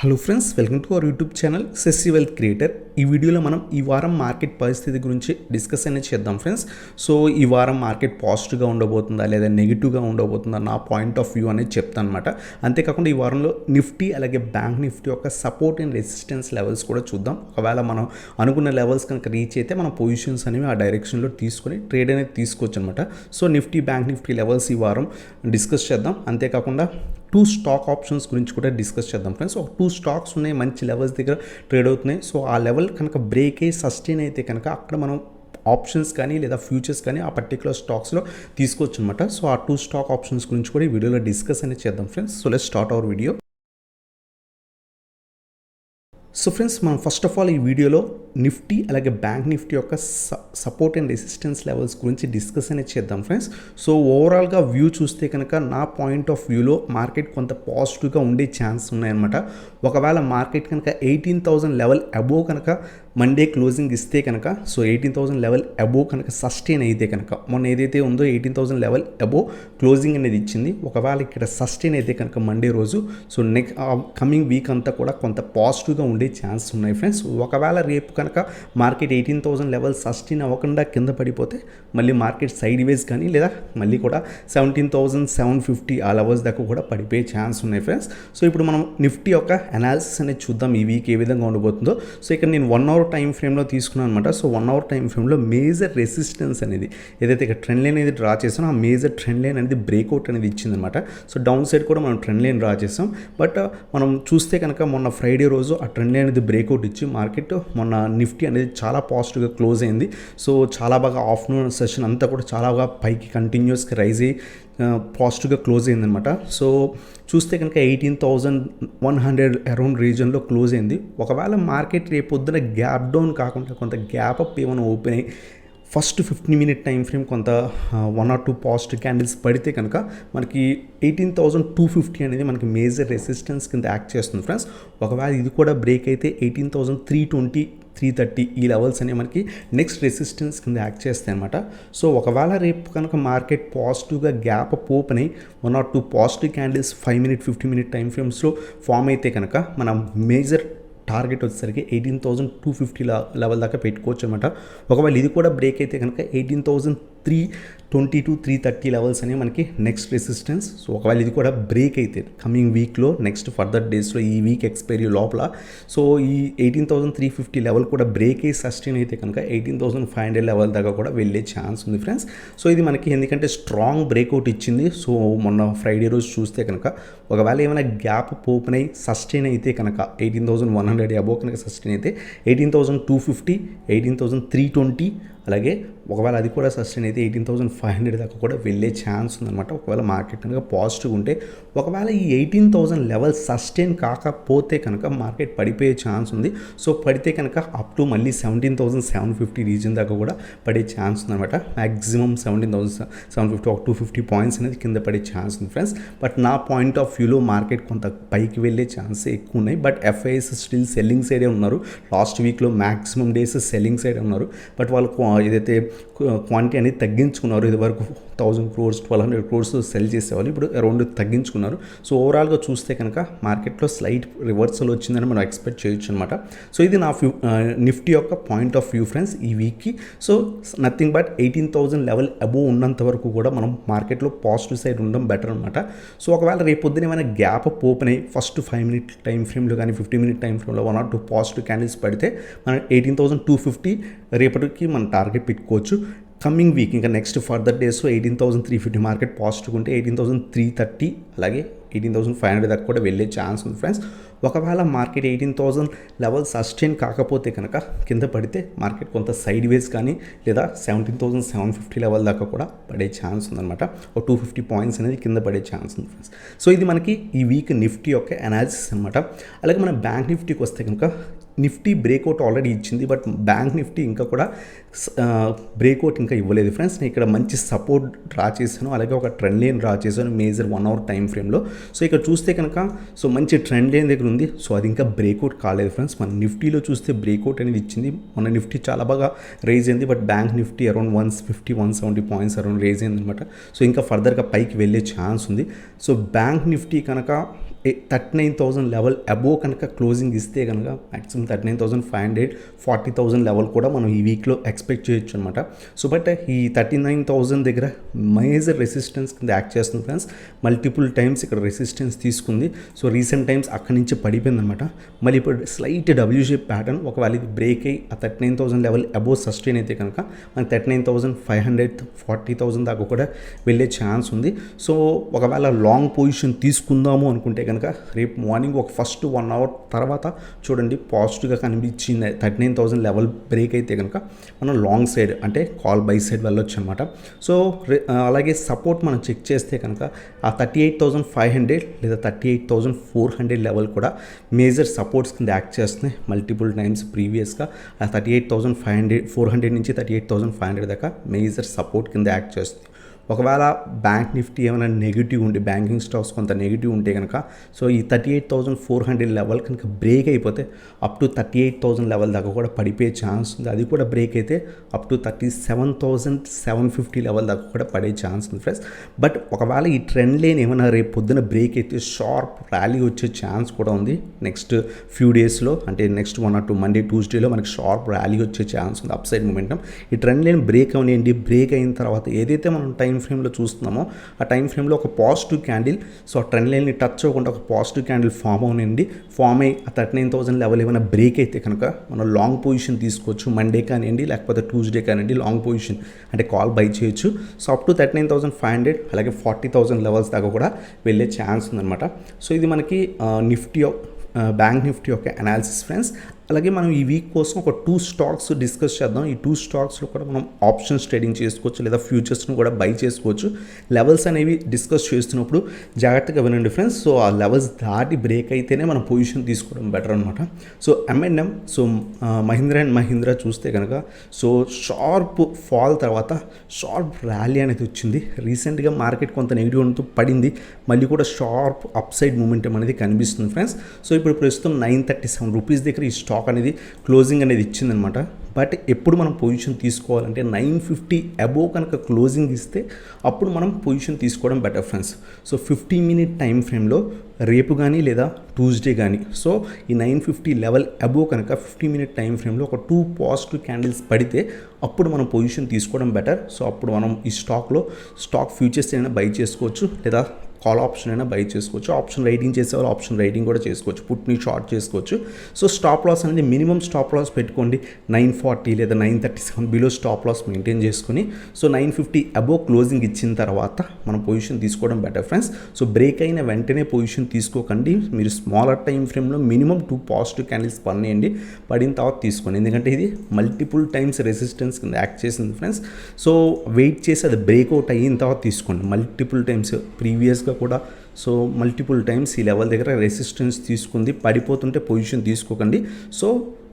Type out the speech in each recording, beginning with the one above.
Hello friends, welcome to our YouTube channel సెస్సి wealth creator. ఈ వీడియోలో మనం ఈ వారం మార్కెట్ పరిస్థితి గురించి డిస్కస్ అనేది చేద్దాం ఫ్రెండ్స్. సో ఈ వారం మార్కెట్ పాజిటివ్గా ఉండబోతుందా లేదా నెగిటివ్గా ఉండబోతుందా నా పాయింట్ ఆఫ్ వ్యూ అనేది చెప్తాను అనమాట. అంతేకాకుండా ఈ వారంలో నిఫ్టీ అలాగే బ్యాంక్ నిఫ్టీ యొక్క సపోర్ట్ అండ్ రెసిస్టెన్స్ లెవెల్స్ కూడా చూద్దాం. ఒకవేళ మనం అనుకున్న లెవెల్స్ కనుక రీచ్ అయితే మన పొజిషన్స్ అనేవి ఆ డైరెక్షన్లో తీసుకొని ట్రేడ్ అనేది తీసుకోవచ్చు అనమాట. So Nifty bank Nifty levels ఈ వారం డిస్కస్ చేద్దాం. అంతేకాకుండా 2 స్టాక్ ఆప్షన్స్ గురించి కూడా డిస్కస్ చేద్దాం ఫ్రెండ్స్. ఒక 2 స్టాక్స్ ఉన్నాయి, మంచి లెవెల్స్ దగ్గర ట్రేడ్ అవుతున్నాయి. సో ఆ లెవెల్ కనుక బ్రేక్ అయ్యి సస్టైన్ అయితే కనుక అక్కడ మనం ఆప్షన్స్ కానీ లేదా ఫ్యూచర్స్ కానీ ఆ పర్టికులర్ స్టాక్స్లో తీసుకోవచ్చు అనమాట. సో ఆ 2 స్టాక్ ఆప్షన్స్ గురించి కూడా ఈ వీడియోలో డిస్కస్ అనేది చేద్దాం friends. So let's start our video. So friends, మనం ఫస్ట్ ఆఫ్ ఆల్ ఈ వీడియోలో నిఫ్టీ అలాగే బ్యాంక్ నిఫ్టీ యొక్క సపోర్ట్ అండ్ రెసిస్టెన్స్ లెవెల్స్ గురించి డిస్కస్ అనేది చేద్దాం ఫ్రెండ్స్. సో ఓవరాల్గా వ్యూ చూస్తే కనుక నా పాయింట్ ఆఫ్ వ్యూలో మార్కెట్ కొంత పాజిటివ్గా ఉండే ఛాన్స్ ఉన్నాయన్నమాట. ఒకవేళ మార్కెట్ కనుక 18,000 లెవెల్ అబోవ్ కనుక మండే క్లోజింగ్ ఇస్తే కనుక, సో 18,000 లెవెల్ అబోవ్ కనుక సస్టైన్ అయితే కనుక, మొన్న ఏదైతే ఉందో 18,000 లెవెల్ అబోవ్ క్లోజింగ్ అనేది ఇచ్చింది, ఒకవేళ ఇక్కడ సస్టైన్ అయితే కనుక మండే రోజు, సో నెక్స్ట్ కమింగ్ వీక్ అంతా కూడా కొంత పాజిటివ్గా ఉండే ఛాన్స్ ఉన్నాయి ఫ్రెండ్స్. ఒకవేళ రేపు కనుక మార్కెట్ 18,000 లెవెల్ సస్టైన్ అవ్వకుండా కింద పడిపోతే మళ్ళీ మార్కెట్ సైడ్ వేస్ కానీ లేదా మళ్ళీ కూడా 17,750 ఆ లెవెల్స్ దాకా కూడా పడిపోయే ఛాన్స్ ఉన్నాయి ఫ్రెండ్స్. సో ఇప్పుడు మనం నిఫ్టీ యొక్క అనాలిసిస్ అనేది చూద్దాం, ఈ వీక్ ఏ విధంగా ఉండబోతుందో. సో ఇక్కడ నేను 1 అవర్ టైం ఫ్రేమ్లో తీసుకున్నాను అనమాట. సో 1 అవర్ టైం ఫ్రేమ్లో మేజర్ రెసిస్టెన్స్ అనేది ఏదైతే ఇక్కడ ట్రెండ్ లైన్ అనేది డ్రా చేసానో ఆ మేజర్ ట్రెండ్ లైన్ అనేది బ్రేక్అవుట్ అనేది ఇచ్చిందనమాట. సో డౌన్ సైడ్ కూడా మనం ట్రెండ్ లైన్ డ్రా చేసాం. బట్ మనం చూస్తే కనుక మొన్న ఫ్రైడే రోజు ఆ ట్రెండ్ లైన్ అనేది బ్రేక్అవుట్ ఇచ్చి మార్కెట్ మొన్న నిఫ్టీ అనేది చాలా పాజిటివ్గా క్లోజ్ అయింది. సో చాలా బాగా ఆఫ్టర్నూన్ సెషన్ అంతా కూడా చాలా బాగా పైకి కంటిన్యూస్గా రైజ్ అయ్యి పాజిటివ్గా క్లోజ్ అయిందనమాట. సో చూస్తే కనుక 18,100 అరౌండ్ రీజన్లో క్లోజ్ అయింది. ఒకవేళ మార్కెట్ రేపు పొద్దున గ్యాప్ డౌన్ కాకుండా కొంత గ్యాప్ అప్ ఏమైనా ఓపెన్ అయ్యి ఫస్ట్ 15 మినిట్ టైం ఫ్రేమ్ కొంత 1 or 2 పాజిటివ్ క్యాండిల్స్ పడితే కనుక మనకి 18,250 అనేది మనకి మేజర్ రెసిస్టెన్స్ కింద యాక్ట్ చేస్తుంది ఫ్రెండ్స్. ఒకవేళ ఇది కూడా బ్రేక్ అయితే 18,320 330 ఈ లెవెల్స్ అనేవి మనకి నెక్స్ట్ రెసిస్టెన్స్ కింద యాక్ట్ చేస్తాయి అనమాట. సో ఒకవేళ రేపు కనుక మార్కెట్ పాజిటివ్గా గ్యాప్ అప్ ఓపెన్ అయ్యి 1 or 2 positive candles 5 minute 15 minute time ఫ్రేమ్స్లో ఫామ్ అయితే కనుక మనం మేజర్ టార్గెట్ వచ్చేసరికి 18,250 లెవెల్ దాకా పెట్టుకోవచ్చు అనమాట. ఒకవేళ ఇది కూడా బ్రేక్ అయితే కనుక 18,320 to 330 లెవెల్స్ అనేవి మనకి నెక్స్ట్ రెసిస్టెన్స్. సో ఒకవేళ ఇది కూడా బ్రేక్ అయితే కమింగ్ వీక్లో నెక్స్ట్ ఫర్దర్ డేస్లో ఈ వీక్ ఎక్స్పైరీ లోపల సో ఈ 18,350 లెవెల్ కూడా బ్రేక్ అయ్యి సస్టైన్ అయితే కనుక 18,500 లెవెల్ దాకా కూడా వెళ్ళే ఛాన్స్ ఉంది ఫ్రెండ్స్. సో ఇది మనకి ఎందుకంటే స్ట్రాంగ్ బ్రేక్అవుట్ ఇచ్చింది. సో మొన్న ఫ్రైడే రోజు చూస్తే కనుక ఒకవేళ ఏమైనా గ్యాప్ ఓపెన్ అయ్యి సస్టైన్ అయితే కనుక 18,100 అబోవ్ కనుక సస్టైన్ అయితే 18,250 18,320 అలాగే ఒకవేళ అది కూడా సస్టైన్ అయితే 18,500 దాకా కూడా వెళ్ళే ఛాన్స్ ఉందన్నమాట. ఒకవేళ మార్కెట్ కనుక పాజిటివ్ ఉంటే, ఒకవేళ ఈ 18,000 లెవెల్ సస్టైన్ కాకపోతే కనుక మార్కెట్ పడిపోయే ఛాన్స్ ఉంది. సో పడితే కనుక అప్ టు మళ్ళీ 17,750 రీజన్ దాకా కూడా పడే ఛాన్స్ ఉందన్నమాట. మ్యాక్సిమం 17,750 ఒక 250 పాయింట్స్ అనేది కింద పడే ఛాన్స్ ఉంది ఫ్రెండ్స్. బట్ నా పాయింట్ ఆఫ్ వ్యూలో మార్కెట్ కొంత పైకి వెళ్ళే ఛాన్స్ ఎక్కువ ఉన్నాయి. బట్ ఎఫ్ఐఎస్ స్టిల్ సెల్లింగ్ సైడే ఉన్నారు. లాస్ట్ వీక్లో మ్యాక్సిమం డేస్ సెల్లింగ్ సైడే ఉన్నారు. బట్ వాళ్ళు ఏదైతే క్వాంటిటీ అనేది తగ్గించుకున్నారు, ఇది వరకు 1,000 crores 1,200 crores సెల్ చేసేవాళ్ళు, ఇప్పుడు అరౌండ్ తగ్గించుకున్నారు. సో ఓవరాల్గా చూస్తే కనుక మార్కెట్లో స్లైట్ రివర్సల్ వచ్చిందని మనం ఎక్స్పెక్ట్ చేయొచ్చు అనమాట. సో ఇది నా నిఫ్టీ యొక్క పాయింట్ ఆఫ్ వ్యూ ఫ్రెండ్స్ ఈ వీక్కి. So nothing but 18,000 level above ఉన్నంత వరకు కూడా మనం మార్కెట్లో పాజిటివ్ సైడ్ ఉండడం బెటర్ అనమాట. సో ఒకవేళ రేపు పొద్దున ఏమైనా గ్యాప్ అప్ ఓపెన్ అయ్యి ఫస్ట్ 5 మినిట్ టైం ఫ్రేమ్లో కానీ 15 మినిట్ టైం ఫ్రేమ్లో 1 or 2 పాజిటివ్ క్యాండిల్స్ పడితే మనం 18,250 రేపటికి మనం టార్గెట్ పెట్టుకోవచ్చు. కమింగ్ వీక్ ఇంకా నెక్స్ట్ ఫర్దర్ డేస్లో 18,350 మార్కెట్ పాజిటివ్ ఉంటే 18,330 అలాగే 18,500 దాకా కూడా వెళ్ళే ఛాన్స్ ఉంది ఫ్రెండ్స్. ఒకవేళ మార్కెట్ 18,000 లెవెల్ సస్టైన్ కాకపోతే కనుక కింద పడితే మార్కెట్ కొంత సైడ్ వేస్ కానీ లేదా 17,750 లెవెల్ దాకా కూడా పడే ఛాన్స్ ఉందన్నమాట. ఒక 250 పాయింట్స్ అనేది కింద పడే ఛాన్స్ ఉంది ఫ్రెండ్స్. సో ఇది మనకి ఈ వీక్ నిఫ్టీ యొక్క అనాలిసిస్ అనమాట. అలాగే మన బ్యాంక్ నిఫ్టీకి వస్తే కనుక నిఫ్టీ బ్రేక్అవుట్ ఆల్రెడీ ఇచ్చింది, బట్ బ్యాంక్ నిఫ్టీ ఇంకా కూడా బ్రేక్అవుట్ ఇంకా ఇవ్వలేదు ఫ్రెండ్స్. నేను ఇక్కడ మంచి సపోర్ట్ డ్రా చేశాను, అలాగే ఒక ట్రెండ్ లైన్ డ్రా చేశాను మేజర్ 1 అవర్ టైం ఫ్రేమ్లో. సో ఇక్కడ చూస్తే కనుక సో మంచి ట్రెండ్ లైన్ దగ్గర ఉంది. సో అది ఇంకా బ్రేక్అవుట్ కాలేదు ఫ్రెండ్స్. మన నిఫ్టీలో చూస్తే బ్రేక్అవుట్ అనేది ఇచ్చింది. మన నిఫ్టీ చాలా బాగా రైజ్ అయింది, but bank Nifty around 150-170 points around rise అయింది అనమాట. సో ఇంకా ఫర్దర్గా పైకి వెళ్ళే ఛాన్స్ ఉంది. సో బ్యాంక్ నిఫ్టీ కనుక 39,000 లెవెల్ అబోవ్ కనుక క్లోజింగ్ ఇస్తే కనుక మ్యాక్సిమం 39,500 40,000 లెవెల్ కూడా మనం ఈ వీక్లో ఎక్స్పెక్ట్ చేయొచ్చు అనమాట. సో బట్ ఈ 39,000 దగ్గర మేజర్ రెసిస్టెన్స్ కింద యాక్ట్ చేస్తుంది ఫ్రెండ్స్. మల్టిపుల్ టైమ్స్ ఇక్కడ రెసిస్టెన్స్ తీసుకుంది. సో రీసెంట్ టైమ్స్ అక్కడి నుంచి పడిపోయింది అనమాట. మళ్ళీ ఇప్పుడు స్లైట్ డబ్ల్యూ షేప్ ప్యాటర్న్, ఒకవేళ ఇది బ్రేక్ అయ్యి ఆ 39,000 లెవెల్ అబోవ్ సస్టైన్ అయితే కనుక మనకి 39,500 40,000 దాకా కూడా వెళ్ళే ఛాన్స్ ఉంది. సో ఒకవేళ లాంగ్ పొజిషన్ తీసుకుందాము అనుకుంటే కనుక రేపు మార్నింగ్ ఒక ఫస్ట్ 1 అవర్ తర్వాత చూడండి పాజిటివ్గా కనిపించింది 39,000 లెవెల్ బ్రేక్ అయితే కనుక మనం లాంగ్ సైడ్ అంటే కాల్ బై సైడ్ వెళ్ళొచ్చు అనమాట. సో అలాగే సపోర్ట్ మనం చెక్ చేస్తే కనుక ఆ 38,500 లేదా 38,400 లెవెల్ కూడా మేజర్ సపోర్ట్స్ కింద యాక్ట్ చేస్తున్నాయి మల్టిపుల్ టైమ్స్. ప్రీవియస్గా ఆ 38,400 నుంచి 38,500 దాకా మేజర్ సపోర్ట్ కింద యాక్ట్ చేస్తుంది. ఒకవేళ బ్యాంక్ నిఫ్టీ ఏమైనా నెగిటివ్ ఉండి బ్యాంకింగ్ స్టాక్స్ కొంత నెగిటివ్ ఉంటే కనుక సో ఈ 38,400 లెవెల్ కనుక బ్రేక్ అయిపోతే అప్ టు 38,000 లెవెల్ దాకా కూడా పడిపోయే ఛాన్స్ ఉంది. అది కూడా బ్రేక్ అయితే అప్ టు 37,750 లెవెల్ దాకా కూడా పడే ఛాన్స్ ఉంది ఫ్రెండ్స్. బట్ ఒకవేళ ఈ ట్రెండ్ లైన్ ఏమైనా రేపు పొద్దున బ్రేక్ అయితే షార్ప్ ర్యాలీ వచ్చే ఛాన్స్ కూడా ఉంది. నెక్స్ట్ ఫ్యూ డేస్లో అంటే నెక్స్ట్ 1 or 2 మండే ట్యూస్డేలో మనకి షార్ప్ ర్యాలీ వచ్చే ఛాన్స్ ఉంది అప్ సైడ్ మూమెంటం. ఈ ట్రెండ్ లైన్ బ్రేక్ అవనివ్వండి, బ్రేక్ అయిన తర్వాత ఏదైతే మనం టైం ఫ్రేమ్లో చూస్తున్నామో ఆ టైం ఫ్రేమ్లో ఒక పాజిటివ్ క్యాండిల్, సో ఆ ట్రెండ్ లైన్ని టచ్ అవ్వకుండా ఒక పాజిటివ్ క్యాండిల్ ఫామ్ అవనండి. ఫామ్ అయ్యి ఆ 39,000 లెవెల్ ఏమైనా బ్రేక్ అయితే కనుక మనం లాంగ్ పొజిషన్ తీసుకోవచ్చు. మండే కానివ్వండి లేకపోతే ట్యూస్డే కానివ్వండి లాంగ్ పొజిషన్ అంటే కాల్ బై చేయొచ్చు. సో అప్ టు 39,500 అలాగే 40,000 లెవెల్స్ దాకా కూడా వెళ్ళే ఛాన్స్ ఉందన్నమాట. సో ఇది మనకి నిఫ్టీ బ్యాంక్ నిఫ్టీ యొక్క అనాలిసిస్ ఫ్రెండ్స్. అలాగే మనం ఈ వీక్ కోసం ఒక 2 స్టాక్స్ డిస్కస్ చేద్దాం. ఈ 2 స్టాక్స్లో కూడా మనం ఆప్షన్స్ ట్రేడింగ్ చేసుకోవచ్చు లేదా ఫ్యూచర్స్ను కూడా బై చేసుకోవచ్చు. లెవెల్స్ అనేవి డిస్కస్ చేస్తున్నప్పుడు జాగ్రత్తగా వినండి ఫ్రెండ్స్. సో ఆ లెవెల్స్ దాటి బ్రేక్ అయితేనే మనం పొజిషన్ తీసుకోవడం బెటర్ అనమాట. So M&M, so Mahindra and Mahindra చూస్తే కనుక సో షార్ప్ ఫాల్ తర్వాత షార్ప్ ర్యాలీ అనేది వచ్చింది. రీసెంట్గా మార్కెట్ కొంత నెగిటివ్ ఉంటూ పడింది, మళ్ళీ కూడా షార్ప్ అప్ సైడ్ మూమెంటం అనేది కనిపిస్తుంది ఫ్రెండ్స్. సో ఇప్పుడు ప్రస్తుతం 937 రూపీస్ దగ్గర ఈ స్టాక్ అనేది క్లోజింగ్ అనేది ఇచ్చిందనమాట. బట్ ఎప్పుడు మనం పొజిషన్ తీసుకోవాలంటే 950 అబోవ్ కనుక క్లోజింగ్ ఇస్తే అప్పుడు మనం పొజిషన్ తీసుకోవడం better friends. So 15-minute time ఫ్రేమ్లో రేపు కానీ లేదా ట్యూస్డే కానీ సో ఈ 950 లెవెల్ అబోవ్ కనుక 15-minute టైం ఫ్రేమ్లో ఒక 2 పాజిటివ్ క్యాండిల్స్ పడితే అప్పుడు మనం పొజిషన్ తీసుకోవడం బెటర్. సో అప్పుడు మనం ఈ స్టాక్ ఫ్యూచర్స్ అయినా బై చేసుకోవచ్చు లేదా కాల్ ఆప్షన్ అయినా బై చేసుకోవచ్చు. ఆప్షన్ రైటింగ్ చేసేవాళ్ళు ఆప్షన్ రైటింగ్ కూడా చేసుకోవచ్చు, పుట్ని షార్ట్ చేసుకోవచ్చు. సో స్టాప్ లాస్ అనేది మినిమం స్టాప్ లాస్ పెట్టుకోండి 940 లేదా 937 బిలో స్టాప్ లాస్ మెయింటైన్ చేసుకుని సో 950 అబోవ్ క్లోజింగ్ ఇచ్చిన తర్వాత మనం పొజిషన్ తీసుకోవడం బెటర్ ఫ్రెండ్స్. సో బ్రేక్ అయిన వెంటనే పొజిషన్ తీసుకోకండి. మీరు స్మాలర్ టైం ఫ్రేమ్లో మినిమం 2 పాజిటివ్ క్యాండిల్స్ పడినండి, పడిన తర్వాత తీసుకోండి. ఎందుకంటే ఇది మల్టిపుల్ టైమ్స్ రెసిస్టెన్స్ కింద యాక్ట్ చేసింది ఫ్రెండ్స్. సో వెయిట్ చేసి అది బ్రేక్అవుట్ అయిన తర్వాత తీసుకోండి. మల్టిపుల్ టైమ్స్ ప్రీవియస్గా కూడా సో మల్టిపుల్ టైమ్స్ ఈ లెవెల్ దగ్గర రెసిస్టెన్స్ తీసుకుంది, పడిపోతుంటే పొజిషన్ తీసుకోకండి. సో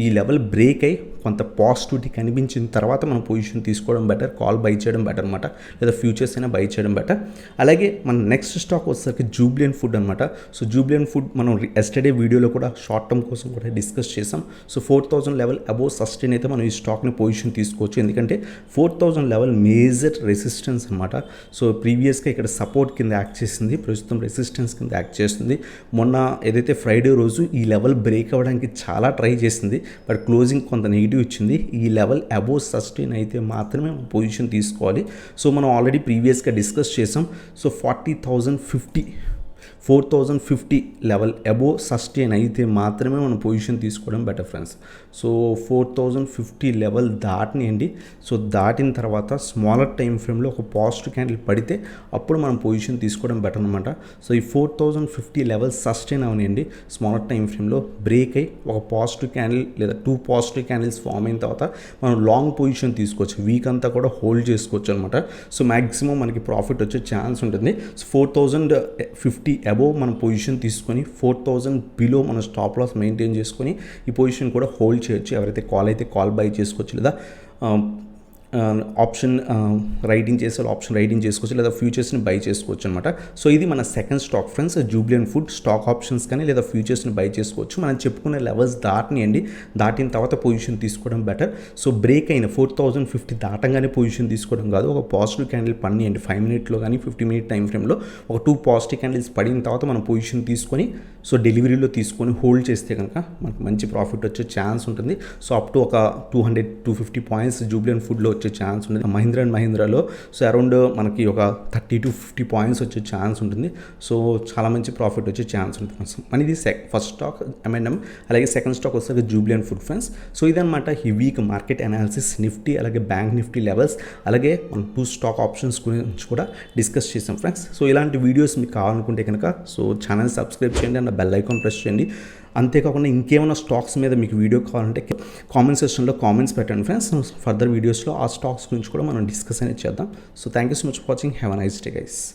ఈ లెవెల్ బ్రేక్ అయ్యి కొంత పాజిటివిటీ కనిపించిన తర్వాత మనం పొజిషన్ తీసుకోవడం బెటర్, కాల్ బై చేయడం బెటర్ అనమాట, లేదా ఫ్యూచర్స్ అయినా బై చేయడం బెటర్. అలాగే మన నెక్స్ట్ స్టాక్ వచ్చేసరికి జూబ్లియన్ ఫుడ్ అనమాట. సో జూబ్లియన్ ఫుడ్ మనం ఎస్టర్డే వీడియోలో కూడా షార్ట్ టర్మ్ కోసం కూడా డిస్కస్ చేసాం. సో 4,000 లెవెల్ అబోవ్ సస్టైన్ అయితే మనం ఈ స్టాక్ని పొజిషన్ తీసుకోవచ్చు. ఎందుకంటే 4,000 లెవెల్ మేజర్ రెసిస్టెన్స్ అనమాట. సో ప్రీవియస్గా ఇక్కడ సపోర్ట్ కింద యాక్ట్ చేసింది, ప్రస్తుతం రెసిస్టెన్స్ కింద యాక్ట్ చేస్తుంది. మొన్న ఏదైతే ఫ్రైడే రోజు ఈ లెవెల్ బ్రేక్ అవ్వడానికి చాలా ట్రై చేసింది, బట్ క్లోజింగ్ కొంత నెగిటివ్ ఇచ్చింది. ఈ లెవెల్ అబోవ్ సస్టైన్ అయితే మాత్రమే మనం పొజిషన్ తీసుకోవాలి. సో మనం ఆల్రెడీ ప్రీవియస్గా డిస్కస్ చేసాం. సో 4,050 లెవెల్ అబోవ్ సస్టైన్ అయితే మాత్రమే మనం పొజిషన్ తీసుకోవడం బెటర్ ఫ్రెండ్స్. సో 4,050 లెవెల్ దాటినండి. సో దాటిన తర్వాత స్మాలర్ టైం ఫ్రేమ్లో ఒక పాజిటివ్ క్యాండిల్ పడితే అప్పుడు మనం పొజిషన్ తీసుకోవడం బెటర్ అనమాట. సో ఈ 4,050 లెవెల్ సస్టైన్ అవనండి, స్మాలర్ టైం ఫ్రేమ్లో బ్రేక్ అయ్యి ఒక పాజిటివ్ క్యాండిల్ లేదా 2 పాజిటివ్ క్యాండిల్స్ ఫామ్ అయిన తర్వాత మనం లాంగ్ పొజిషన్ తీసుకోవచ్చు, వీక్ అంతా కూడా హోల్డ్ చేసుకోవచ్చు అనమాట. సో మ్యాక్సిమం మనకి ప్రాఫిట్ వచ్చే ఛాన్స్ ఉంటుంది. సో 4,050 అబోవ్ మనం పొజిషన్ తీసుకొని 4,000 బిలో మన స్టాప్ లాస్ మెయింటైన్ చేసుకొని ఈ పొజిషన్ కూడా హోల్డ్ చేయొచ్చు. ఎవరైతే కాల్ అయితే కాల్ బై చేసుకోవచ్చు లేదా ఆప్షన్ రైటింగ్ చేసే ఆప్షన్ రైటింగ్ చేసుకోవచ్చు, లేదా ఫ్యూచర్స్ని బై చేసుకోవచ్చు అనమాట. సో ఇది మన second stock friends, Jubilant food. Stock options కానీ లేదా ఫ్యూచర్స్ని బై చేసుకోవచ్చు. మనం చెప్పుకునే లెవెల్స్ దాటినాయండి, దాటిన తర్వాత పొజిషన్ తీసుకోవడం బెటర్. సో బ్రేక్ అయిన 4050 దాటంగానే పొజిషన్ తీసుకోవడం కాదు, ఒక పాజిటివ్ క్యాండిల్ పడినాయండి 5 మినిట్లో కానీ 50 మినిట్ టైం ఫ్రేమ్లో ఒక 2 పాజిటివ్ క్యాండిల్స్ పడిన తర్వాత మనం పొజిషన్ తీసుకొని సో డెలివరీలో తీసుకొని హోల్డ్ చేస్తే కనుక మనకు మంచి ప్రాఫిట్ వచ్చే ఛాన్స్ ఉంటుంది. సో అప్ టు ఒక 200-250 పాయింట్స్ జూబ్లియన్ ఫుడ్లో వచ్చే ఛాన్స్ ఉంటుంది. మహీంద్రా అండ్ మహీంద్రాలో సో అరౌండ్ మనకి ఒక 30-50 పాయింట్స్ వచ్చే ఛాన్స్ ఉంటుంది. సో చాలా మంచి ప్రాఫిట్ వచ్చే ఛాన్స్ ఉంటుంది ఫ్రెండ్స్. మనది ఫస్ట్ స్టాక్ M&M, అలాగే సెకండ్ స్టాక్ వస్తే జూబ్లియన్ ఫుడ్ ఫ్రెండ్స్. సో ఇదనమాట ఈ వీక్ మార్కెట్ అనాలిసిస్, నిఫ్టీ అలాగే బ్యాంక్ నిఫ్టీ లెవెల్స్, అలాగే మనం 2 స్టాక్ ఆప్షన్స్ గురించి కూడా డిస్కస్ చేసాం ఫ్రెండ్స్. సో ఇలాంటి వీడియోస్ మీకు కావాలనుకుంటే కనుక సో ఛానల్ సబ్స్క్రైబ్ చేయండి అండ్ బెల్ ఐకాన్ ప్రెస్ చేయండి. అంతేకాకుండా ఇంకేమైనా స్టాక్స్ మీద మీకు వీడియో కావాలంటే కామెంట్ సెక్షన్లో కామెంట్స్ పెట్టండి ఫ్రెండ్స్. ఫర్దర్ వీడియోస్లో ఆ స్టాక్స్ గురించి కూడా మనం డిస్కస్ అనేది చేద్దాం. So thank you so much for watching. Have a nice day guys.